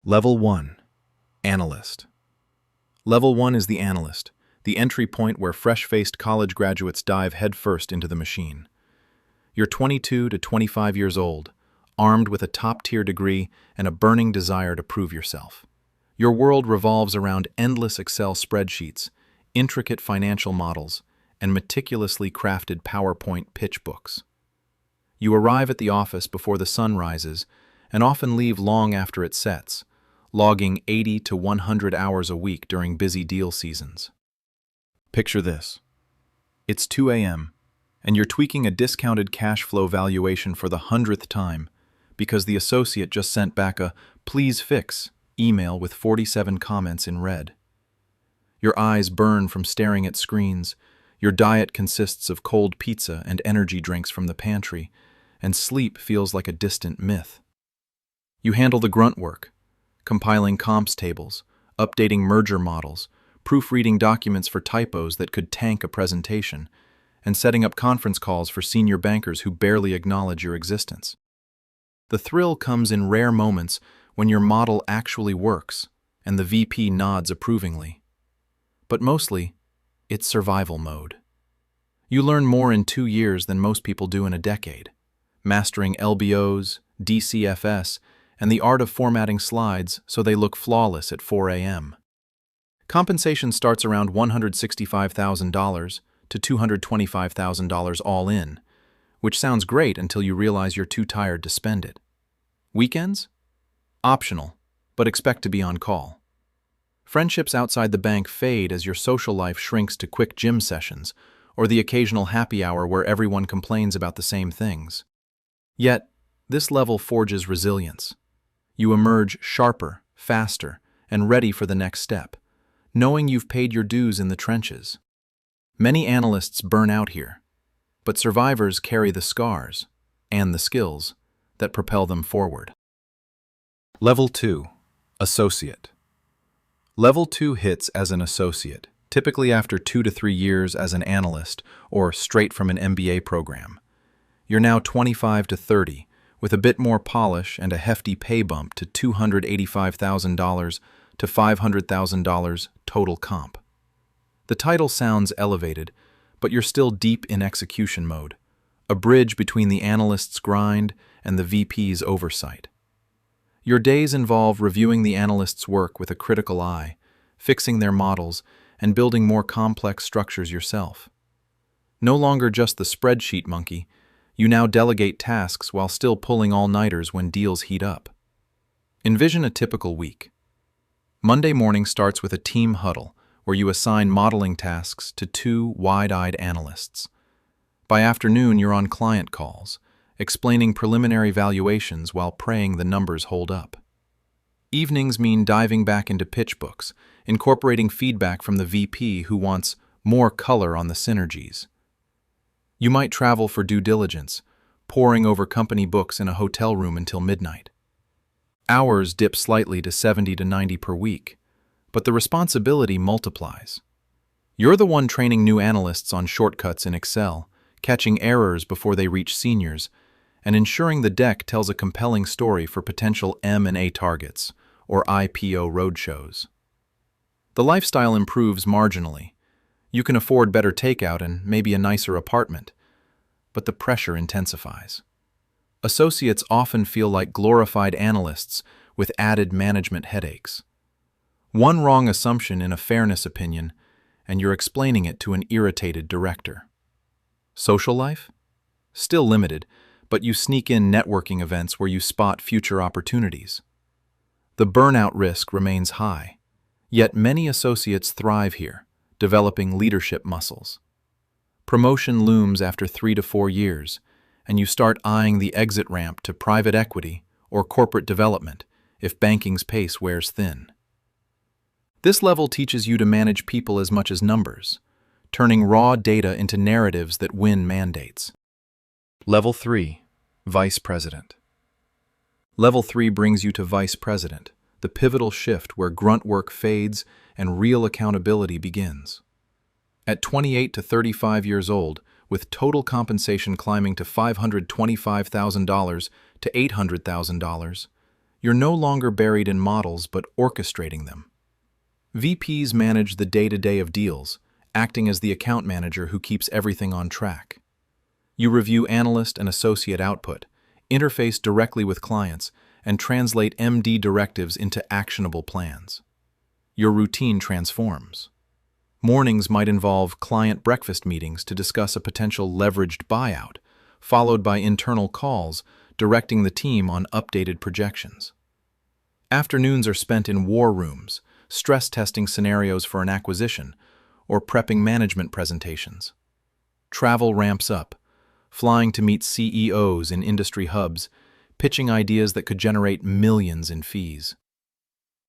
Level 1. Analyst. Level 1 is the analyst, the entry point where fresh-faced college graduates dive headfirst into the machine. You're 22 to 25 years old, armed with a top-tier degree and a burning desire to prove yourself. Your world revolves around endless Excel spreadsheets, intricate financial models, and meticulously crafted PowerPoint pitch books. You arrive at the office before the sun rises and often leave long after it sets, logging 80 to 100 hours a week during busy deal seasons. Picture this. It's 2 a.m., and you're tweaking a discounted cash flow valuation for the 100th time because the associate just sent back a "please fix" email with 47 comments in red. Your eyes burn from staring at screens. Your diet consists of cold pizza and energy drinks from the pantry, and sleep feels like a distant myth. You handle the grunt work, compiling comps tables, updating merger models, proofreading documents for typos that could tank a presentation, and setting up conference calls for senior bankers who barely acknowledge your existence. The thrill comes in rare moments when your model actually works and the VP nods approvingly. But mostly, it's survival mode. You learn more in 2 years than most people do in a decade, mastering LBOs, DCFS, and the art of formatting slides so they look flawless at 4 a.m. Compensation starts around $165,000 to $225,000 all in, which sounds great until you realize you're too tired to spend it. Weekends? Optional, but expect to be on call. Friendships outside the bank fade as your social life shrinks to quick gym sessions or the occasional happy hour where everyone complains about the same things. Yet, this level forges resilience. You emerge sharper, faster, and ready for the next step, knowing you've paid your dues in the trenches. Many analysts burn out here, but survivors carry the scars and the skills that propel them forward. Level 2. Associate. Level 2 hits as an associate, typically after 2 to 3 years as an analyst or straight from an MBA program. You're now 25 to 30, with a bit more polish and a hefty pay bump to $285,000 to $500,000 total comp. The title sounds elevated, but you're still deep in execution mode, a bridge between the analyst's grind and the VP's oversight. Your days involve reviewing the analyst's work with a critical eye, fixing their models, and building more complex structures yourself. No longer just the spreadsheet monkey, you now delegate tasks while still pulling all-nighters when deals heat up. Envision a typical week. Monday morning starts with a team huddle where you assign modeling tasks to 2 wide-eyed analysts. By afternoon, you're on client calls, explaining preliminary valuations while praying the numbers hold up. Evenings mean diving back into pitch books, incorporating feedback from the VP who wants more color on the synergies. You might travel for due diligence, poring over company books in a hotel room until midnight. Hours dip slightly to 70 to 90 per week, but the responsibility multiplies. You're the one training new analysts on shortcuts in Excel, catching errors before they reach seniors, and ensuring the deck tells a compelling story for potential M&A targets or IPO roadshows. The lifestyle improves marginally. You can afford better takeout and maybe a nicer apartment, but the pressure intensifies. Associates often feel like glorified analysts with added management headaches. One wrong assumption in a fairness opinion, and you're explaining it to an irritated director. Social life? Still limited, but you sneak in networking events where you spot future opportunities. The burnout risk remains high, yet many associates thrive here, developing leadership muscles. Promotion looms after 3 to 4 years, and you start eyeing the exit ramp to private equity or corporate development if banking's pace wears thin. This level teaches you to manage people as much as numbers, turning raw data into narratives that win mandates. Level 3. Vice President. Level 3 brings you to Vice President, the pivotal shift where grunt work fades and real accountability begins. At 28 to 35 years old, with total compensation climbing to $525,000 to $800,000, You're no longer buried in models but orchestrating them. VPs manage the day-to-day of deals, acting as the account manager who keeps everything on track. You review analyst and associate output, interface directly with clients, and translate MD directives into actionable plans. Your routine transforms. Mornings might involve client breakfast meetings to discuss a potential leveraged buyout, followed by internal calls directing the team on updated projections. Afternoons are spent in war rooms, stress testing scenarios for an acquisition, or prepping management presentations. Travel ramps up, flying to meet CEOs in industry hubs, pitching ideas that could generate millions in fees.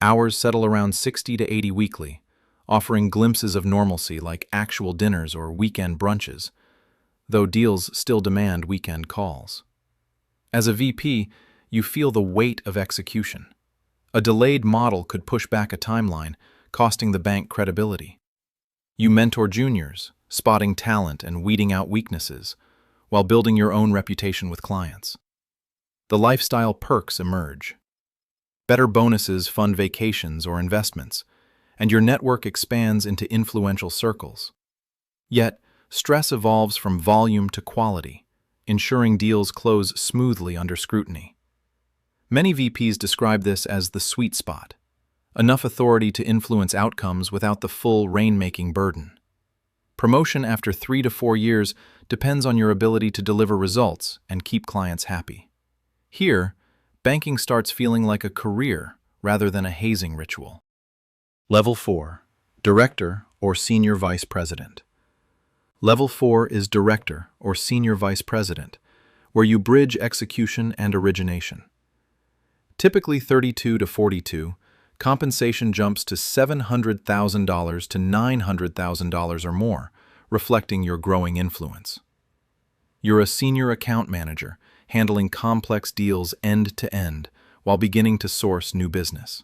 Hours settle around 60 to 80 weekly, offering glimpses of normalcy like actual dinners or weekend brunches, though deals still demand weekend calls. As a VP, you feel the weight of execution. A delayed model could push back a timeline, costing the bank credibility. You mentor juniors, spotting talent and weeding out weaknesses, while building your own reputation with clients. The lifestyle perks emerge. Better bonuses fund vacations or investments, and your network expands into influential circles. Yet, stress evolves from volume to quality, ensuring deals close smoothly under scrutiny. Many VPs describe this as the sweet spot, enough authority to influence outcomes without the full rainmaking burden. Promotion after 3 to 4 years depends on your ability to deliver results and keep clients happy. Here, banking starts feeling like a career rather than a hazing ritual. Level 4, Director or Senior Vice President. Level 4 is Director or Senior Vice President, where you bridge execution and origination. Typically 32 to 42, compensation jumps to $700,000 to $900,000 or more, reflecting your growing influence. You're a senior account manager, handling complex deals end to end while beginning to source new business.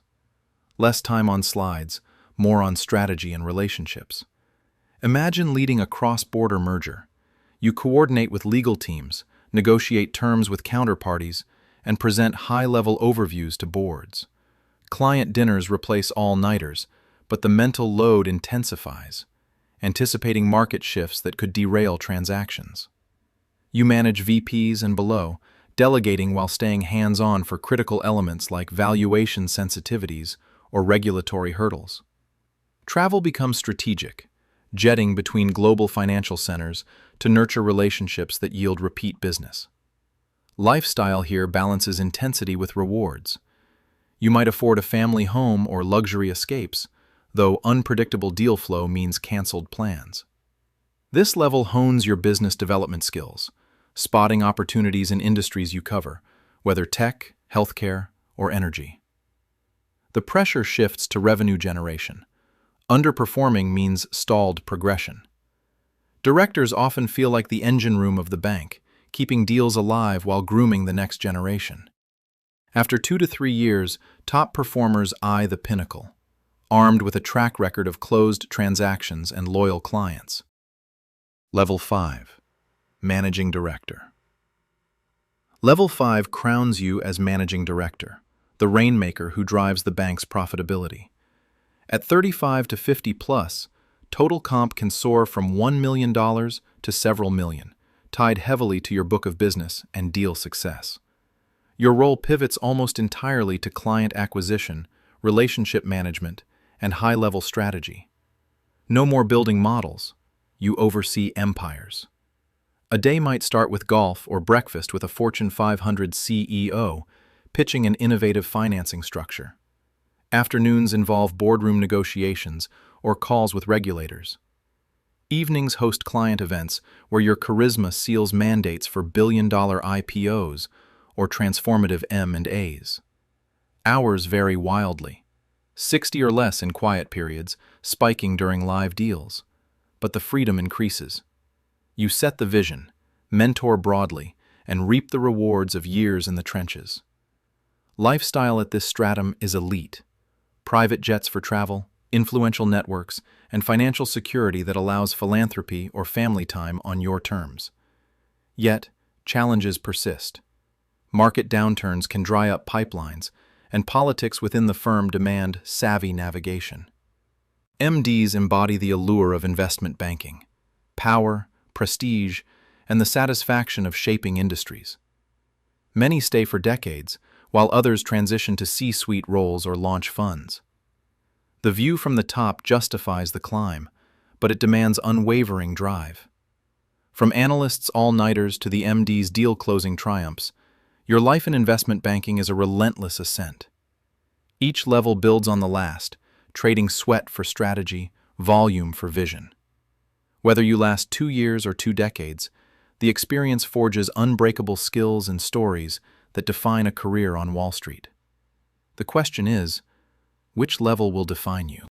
Less time on slides, more on strategy and relationships. Imagine leading a cross-border merger. You coordinate with legal teams, negotiate terms with counterparties, and present high-level overviews to boards. Client dinners replace all-nighters, but the mental load intensifies, anticipating market shifts that could derail transactions. You manage VPs and below, delegating while staying hands-on for critical elements like valuation sensitivities or regulatory hurdles. Travel becomes strategic, jetting between global financial centers to nurture relationships that yield repeat business. Lifestyle here balances intensity with rewards. You might afford a family home or luxury escapes, though unpredictable deal flow means canceled plans. This level hones your business development skills, spotting opportunities in industries you cover, whether tech, healthcare, or energy. The pressure shifts to revenue generation. Underperforming means stalled progression. Directors often feel like the engine room of the bank, keeping deals alive while grooming the next generation. After 2 to 3 years, top performers eye the pinnacle, armed with a track record of closed transactions and loyal clients. Level 5. Managing Director. Level 5 crowns you as Managing Director, the rainmaker who drives the bank's profitability. At 35 to 50 plus, total comp can soar from $1 million to several million, tied heavily to your book of business and deal success. Your role pivots almost entirely to client acquisition, relationship management, and high-level strategy. No more building models. You oversee empires. A day might start with golf or breakfast with a Fortune 500 CEO, pitching an innovative financing structure. Afternoons involve boardroom negotiations or calls with regulators. Evenings host client events where your charisma seals mandates for billion-dollar IPOs or transformative M&As. Hours vary wildly, 60 or less in quiet periods, spiking during live deals. But the freedom increases. You set the vision, mentor broadly, and reap the rewards of years in the trenches. Lifestyle at this stratum is elite. Private jets for travel, influential networks, and financial security that allows philanthropy or family time on your terms. Yet, challenges persist. Market downturns can dry up pipelines, and politics within the firm demand savvy navigation. MDs embody the allure of investment banking: power, prestige, and the satisfaction of shaping industries. Many stay for decades, while others transition to C-suite roles or launch funds. The view from the top justifies the climb, but it demands unwavering drive. From analysts' all-nighters to the MD's deal-closing triumphs, your life in investment banking is a relentless ascent. Each level builds on the last, trading sweat for strategy, volume for vision. Whether you last 2 years or 2 decades, the experience forges unbreakable skills and stories that define a career on Wall Street. The question is, which level will define you?